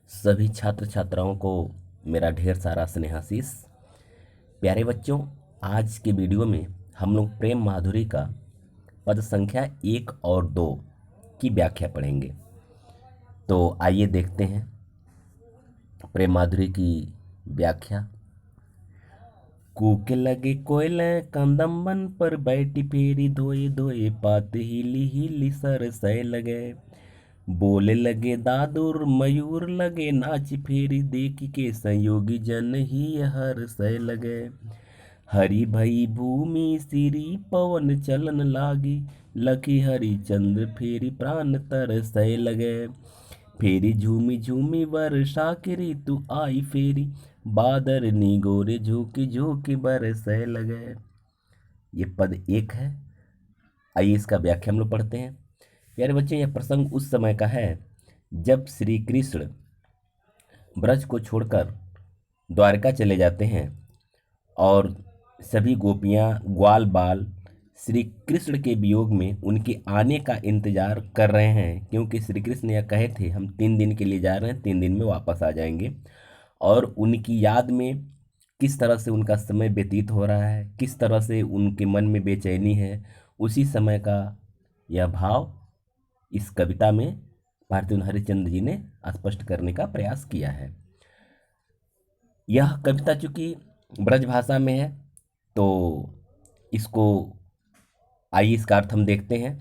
सभी छात्र छात्राओं को मेरा ढेर सारा स्नेहाशीष। प्यारे बच्चों, आज के वीडियो में हम लोग प्रेम माधुरी का पद संख्या 1 और 2 की व्याख्या पढ़ेंगे। तो आइए देखते हैं प्रेम माधुरी की व्याख्या। कूके लगे कोयले कंदमन पर बैठी फेरी धोए धोए पात हिली हिली सरसय लगे। बोले लगे दादुर मयूर लगे नाच फेरी देख के संयोगी जन ही हर सय लगे। हरि भई भूमि सिरी पवन चलन लागी लखी हरि चंद्र फेरी प्राण तरसय लगे। फेरी झूमी झूमी वर्षा की ऋतु आई फेरी बादर निगोरे झोंकी झोंकी बरसय लगे। ये पद 1 है। आइए इसका व्याख्या हम लोग पढ़ते हैं। प्यारे बच्चे, यह प्रसंग उस समय का है जब श्री कृष्ण ब्रज को छोड़कर द्वारका चले जाते हैं और सभी गोपियां ग्वाल बाल श्री कृष्ण के वियोग में उनके आने का इंतजार कर रहे हैं, क्योंकि श्री कृष्ण यह कहे थे हम 3 दिन के लिए जा रहे हैं, 3 दिन में वापस आ जाएंगे। और उनकी याद में किस तरह से उनका समय व्यतीत हो रहा है, किस तरह से उनके मन में बेचैनी है, उसी समय का यह भाव इस कविता में भारतेंदु हरिश्चंद्र जी ने स्पष्ट करने का प्रयास किया है। यह कविता चूंकि ब्रज भाषा में है तो इसको आइए इसका अर्थ हम देखते हैं।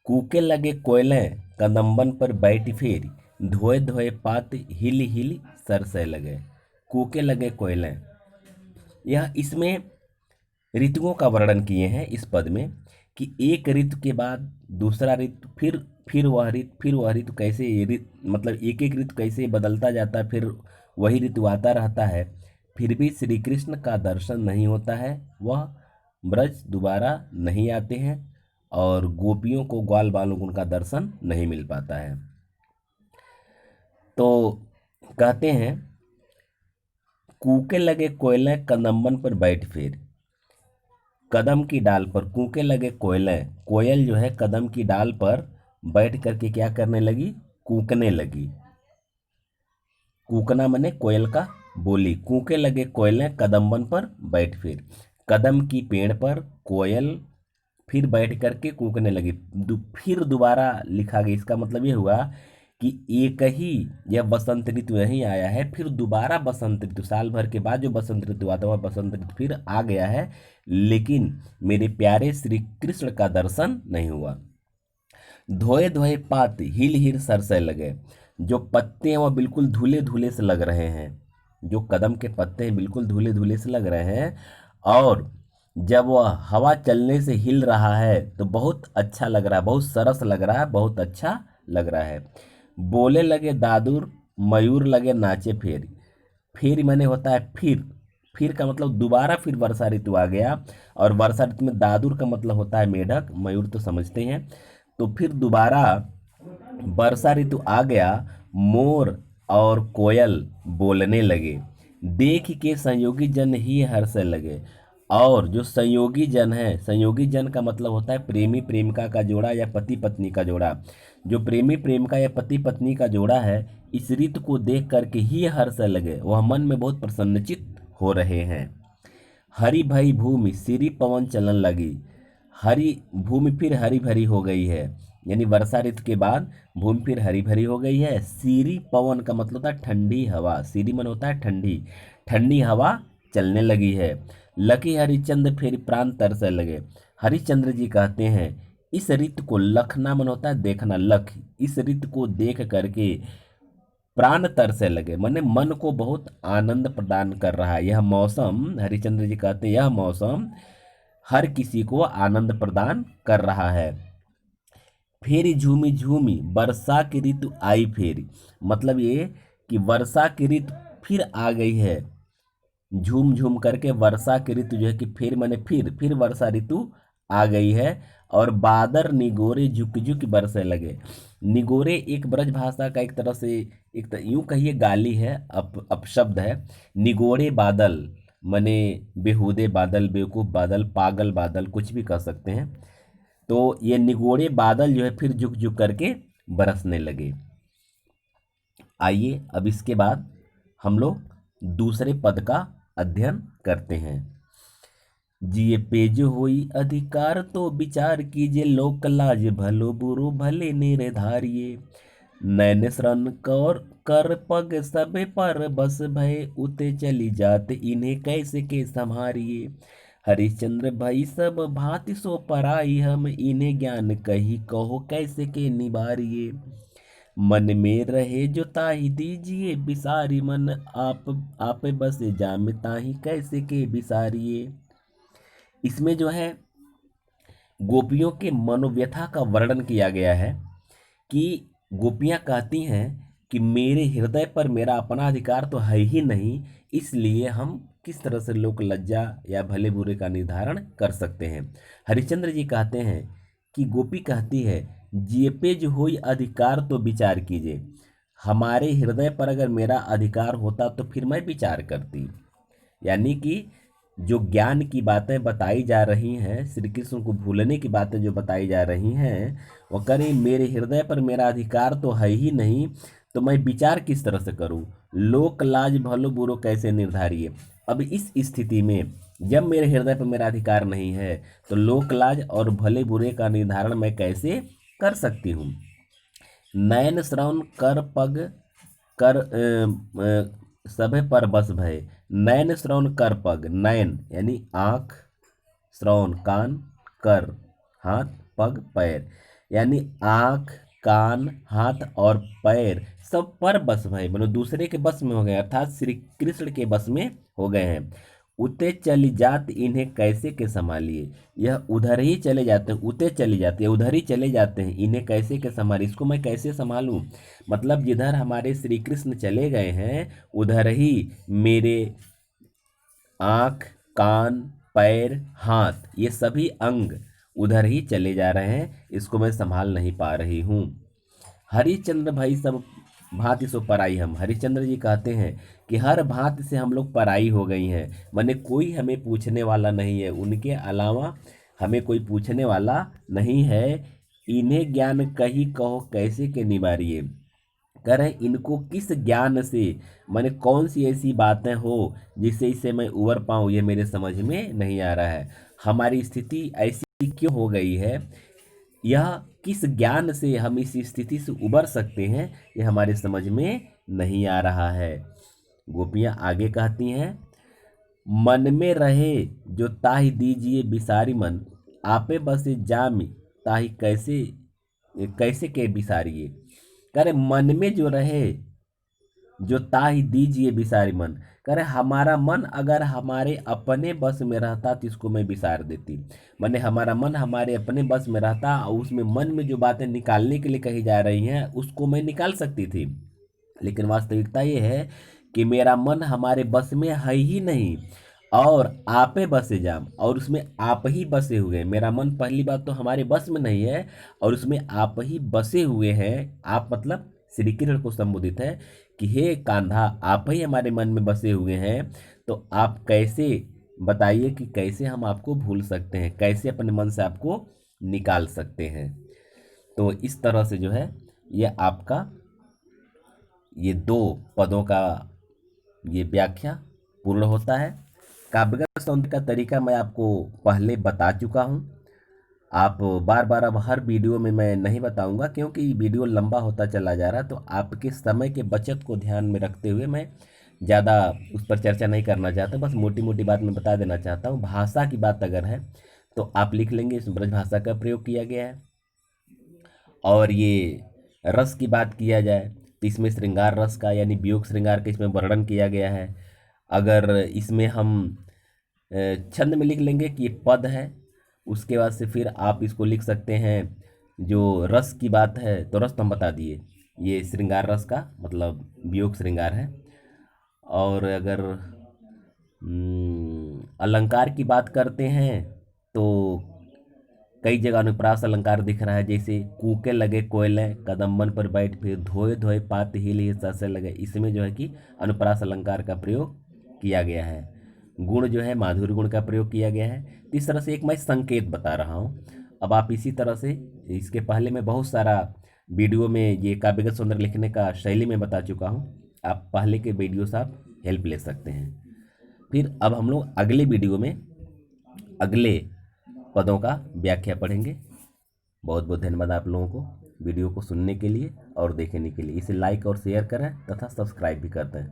कूके लगे कोयले कदम्बन पर बैठी फेरी धोए धोए पात हिली हिली सरसय लगे। कूके लगे कोयले, यह इसमें ऋतुओं का वर्णन किए हैं इस पद में कि एक ऋतु के बाद दूसरा ऋतु, फिर वह ऋतु कैसे मतलब एक एक ऋतु कैसे बदलता जाता है, फिर वही ऋतु आता रहता है, फिर भी श्री कृष्ण का दर्शन नहीं होता है, वह ब्रज दोबारा नहीं आते हैं और गोपियों को ग्वाल बालों को उनका दर्शन नहीं मिल पाता है। तो कहते हैं कूके लगे कोयले कदम्बन पर बैठ फेर, कदम की डाल पर कूके लगे कोयले, कोयल जो है कदम की डाल पर बैठ करके क्या करने लगी, कूकने लगी। कूकना मने कोयल का बोली। कूके लगे कोयले कदम्बन पर बैठ फिर, कदम की पेड़ पर कोयल फिर बैठ करके कूकने लगी। फिर दोबारा लिखा गया, इसका मतलब ये हुआ कि एक ही यह बसंत ऋतु नहीं आया है, फिर दोबारा बसंत ऋतु, साल भर के बाद जो बसंत ऋतु आता है वह बसंत ऋतु फिर आ गया है, लेकिन मेरे प्यारे श्री कृष्ण का दर्शन नहीं हुआ। धोए धोए पात हिल हिल सरसय लगे, जो पत्ते हैं वह बिल्कुल धुले धुले से लग रहे हैं, जो कदम के पत्ते हैं बिल्कुल धुले धुले से लग रहे हैं, और जब वह हवा चलने से हिल रहा है तो बहुत अच्छा लग रहा है, बहुत सरस लग रहा है, बहुत अच्छा लग रहा है। बोले लगे दादुर मयूर लगे नाचे फेरी, फेरी माने होता है फिर का मतलब दोबारा फिर वर्षा ऋतु आ गया, और वर्षा ऋतु में दादुर का मतलब होता है मेढक, मयूर तो समझते हैं। तो फिर दोबारा वर्षा ऋतु आ गया, मोर और कोयल बोलने लगे, देख के संयोगी जन ही हर्ष लगे। और जो संयोगी जन है, संयोगी जन का मतलब होता है प्रेमी प्रेमिका का जोड़ा या पति पत्नी का जोड़ा। जो प्रेमी प्रेमिका या पति पत्नी का जोड़ा है, इस ऋतु को देख करके ही हर्ष लगे, वह मन में बहुत प्रसन्नचित हो रहे हैं। हरि भई भूमि सिरी पवन चलन लगी, हरी भूमि फिर हरी भरी हो गई है, यानी वर्षा ऋतु के बाद भूमि फिर हरी भरी हो गई है। सीरी पवन का मतलब होता है ठंडी हवा, सीरी मन होता है ठंडी, ठंडी हवा चलने लगी है। लकी हरिचंद्र फिर प्राण तरसने लगे। हरिश्चंद्र जी कहते हैं इस ऋतु को, लखना मन होता है देखना, लख, इस ऋतु को देख करके प्राण तरसे लगे, माने मन को बहुत आनंद प्रदान कर रहा है यह मौसम। हरिश्चंद्र जी कहते हैं यह मौसम हर किसी को आनंद प्रदान कर रहा है। फेरी झूमी झूमी वर्षा की ऋतु आई फेरी, मतलब ये कि वर्षा की ऋतु फिर आ गई है, झूम झूम करके वर्षा की ऋतु जो है कि फिर माने फिर वर्षा ऋतु आ गई है। और बादर निगोरे झुक झुक बरसे लगे। निगोरे एक ब्रज भाषा का एक तरह से यूं कहिए गाली है, अपशब्द है। निगोरे बादल माने बेहुदे बादल, बेवकूफ बादल, पागल बादल, कुछ भी कह सकते हैं। तो ये निगोरे बादल जो है फिर झुक झुक करके बरसने लगे। आइए अब इसके बाद हम लोग दूसरे पद का अध्ययन करते हैं। जिये पेज होई अधिकार तो विचार कीजिए, लोक लाज भलो बुरो भले निर्धारिये। नैन श्रन कर पग सबे पर बस भय, उते चली जात इन्हें कैसे के संहारिये। हरिश्चंद्र भाई सब भांति सो पराई, हम इन्हें ज्ञान कही कहो कैसे के निवारिये। मन में रहे जो ताहि दीजिए बिसारी, मन आप बस जाम ताहि कैसे के बिसारिये। इसमें जो है गोपियों के मनोव्यथा का वर्णन किया गया है कि गोपियां कहती हैं कि मेरे हृदय पर मेरा अपना अधिकार तो है ही नहीं, इसलिए हम किस तरह से लोक लज्जा या भले बुरे का निर्धारण कर सकते हैं। हरिश्चंद्र जी कहते हैं कि गोपी कहती है, जिये पे जो होई अधिकार तो विचार कीजिए। हमारे हृदय पर अगर मेरा अधिकार होता तो फिर मैं विचार करती। यानी कि जो ज्ञान की बातें बताई जा रही हैं, श्री कृष्ण को भूलने की बातें जो बताई जा रही हैं, वो करें मेरे हृदय पर मेरा अधिकार तो है ही नहीं, तो मैं विचार किस तरह से करूं। लोक लाज भलो बुरो कैसे निर्धारिये। अब इस स्थिति में जब मेरे हृदय पर मेरा अधिकार नहीं है तो लोक लाज और भले बुरे का निर्धारण मैं कैसे कर सकती हूँ। नयन श्रवण कर पग कर सभे पर बस भय। नयन श्रवण कर पग, नयन यानी आँख, श्रवण कान, कर हाथ, पग पैर, यानी आँख कान हाथ और पैर सब पर बस भय, मतलब दूसरे के बस में हो गए, अर्थात श्री कृष्ण के बस में हो गए हैं। उते चली जात इन्हें कैसे के संभालिए। यह उधर ही चले जाते हैं, उते चली जाती है उधर ही चले जाते हैं, इन्हें कैसे के संभालिए, इसको मैं कैसे संभालूं। मतलब जिधर हमारे श्री कृष्ण चले गए हैं उधर ही मेरे आँख कान पैर हाथ ये सभी अंग उधर ही चले जा रहे हैं, इसको मैं संभाल नहीं पा रही हूँ। हरिश्चंद्र भाई सब भांति सो पराई हम। हरिश्चंद्र जी कहते हैं कि हर भांति से हम लोग पराई हो गई हैं, माने कोई हमें पूछने वाला नहीं है, उनके अलावा हमें कोई पूछने वाला नहीं है। इन्हें ज्ञान कही कहो कैसे के निवारिये। कह रहे इनको किस ज्ञान से, माने कौन सी ऐसी बातें हो जिससे इसे मैं उबर पाऊँ, ये मेरे समझ में नहीं आ रहा है। हमारी स्थिति ऐसी क्यों हो गई है, यह किस ज्ञान से हम इस स्थिति से उबर सकते हैं, यह हमारे समझ में नहीं आ रहा है। गोपियां आगे कहती हैं, मन में रहे जो ताहि दीजिए बिसारी, मन आपे बसे जामि ताहि कैसे कैसे के बिसारिये। करे मन में जो रहे जो ताहि दीजिए बिसारी मन, करे हमारा मन अगर हमारे अपने बस में रहता तो इसको मैं बिसार देती। माने हमारा मन हमारे अपने बस में रहता और उसमें मन में जो बातें निकालने के लिए कही जा रही हैं उसको मैं निकाल सकती थी, लेकिन वास्तविकता ये है कि मेरा मन हमारे बस में है ही नहीं और आपे बसे जाम, और उसमें आप ही बसे हुए। मेरा मन पहली बात तो हमारे बस में नहीं है और उसमें आप ही बसे हुए हैं। आप मतलब श्री कृष्ण को संबोधित है कि हे कान्हा आप ही हमारे मन में बसे हुए हैं, तो आप कैसे बताइए कि कैसे हम आपको भूल सकते हैं, कैसे अपने मन से आपको निकाल सकते हैं। तो इस तरह से जो है ये आपका ये दो पदों का ये व्याख्या पूर्ण होता है। काव्यगत सौंदर्य का तरीका मैं आपको पहले बता चुका हूँ। आप बार बार अब हर वीडियो में मैं नहीं बताऊंगा क्योंकि वीडियो लंबा होता चला जा रहा है, तो आपके समय के बचत को ध्यान में रखते हुए मैं ज़्यादा उस पर चर्चा नहीं करना चाहता। बस मोटी मोटी बात मैं बता देना चाहता हूँ। भाषा की बात अगर है तो आप लिख लेंगे इसमें ब्रज भाषा का प्रयोग किया गया है। और ये रस की बात किया जाए तो इसमें श्रृंगार रस का यानी वियोग श्रृंगार का इसमें वर्णन किया गया है। अगर इसमें हम छंद में लिख लेंगे कि ये पद है, उसके बाद से फिर आप इसको लिख सकते हैं। जो रस की बात है तो रस तो हम बता दिए, ये श्रृंगार रस का मतलब वियोग श्रृंगार है। और अगर अलंकार की बात करते हैं तो कई जगह अनुप्रास अलंकार दिख रहा है, जैसे कूके लगे कोयले कदम्बन पर बैठ फिर धोए धोए पात हिले ससे लगे। इसमें जो है कि अनुप्रास अलंकार का प्रयोग किया गया है। गुण जो है माधुर्य गुण का प्रयोग किया गया है। तो इस तरह से एक मैं संकेत बता रहा हूँ। अब आप इसी तरह से इसके पहले मैं बहुत सारा वीडियो में ये काव्यगत सौंदर्य लिखने का शैली मैं बता चुका हूँ, आप पहले के वीडियो से आप हेल्प ले सकते हैं। फिर अब हम लोग अगले वीडियो में अगले पदों का व्याख्या पढ़ेंगे। बहुत बहुत धन्यवाद आप लोगों को वीडियो को सुनने के लिए और देखने के लिए। इसे लाइक और शेयर करें तथा सब्सक्राइब भी कर दें।